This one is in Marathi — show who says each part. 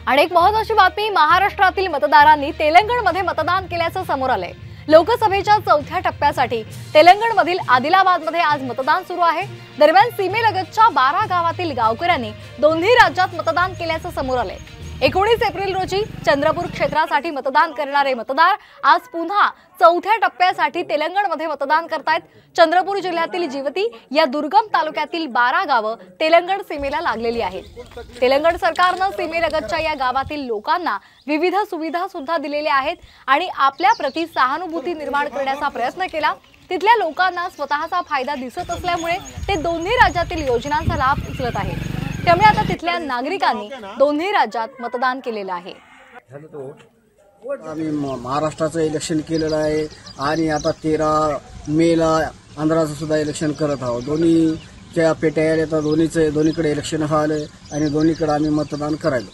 Speaker 1: आणि एक महत्त्वाची बातमी, महाराष्ट्रातील मतदारांनी तेलंगणमध्ये मतदान केल्याचं समोर आलंय। लोकसभेच्या चौथ्या टप्प्यासाठी तेलंगणमधील आदिलाबादमध्ये आज मतदान सुरू आहे। दरम्यान सीमेलगतच्या 12 गावातील गावकऱ्यांनी दोन्ही राज्यात मतदान केल्याचं समोर आलंय। 19 एप्रिल रोजी चंद्रपूर क्षेत्रासाठी मतदान करणारे मतदार आज पुन्हा चौथ्या टप्प्यासाठी तेलंगणमध्ये मतदान करतायत। चंद्रपूर जिल्ह्यातील जीवती या दुर्गम तालुक्यातील 12 गावं तेलंगण सीमेला लागलेली आहेत। तेलंगण सरकारनं सीमेलगतच्या या गावातील लोकांना विविध सुविधा सुद्धा दिलेल्या आहेत आणि आपल्या प्रति सहानुभूती निर्माण करण्याचा प्रयत्न केला। तिथल्या लोकांना स्वतःचा फायदा दिसत असल्यामुळे ते दोन्ही राज्यातील योजनांचा लाभ उचलत आहेत। त्यामुळे आता तिथल्या नागरिकांनी दोन्ही राज्यात मतदान केलेलं आहे।
Speaker 2: आम्ही महाराष्ट्राचं इलेक्शन केलेलं आहे आणि आता 13 मेला आंध्राचं सुद्धा इलेक्शन करत आहोत। दोन्हीच्या पेट्या आहेत, दोन्हीकडे इलेक्शन व्हायला आणि दोन्हीकडे आम्ही मतदान करायला।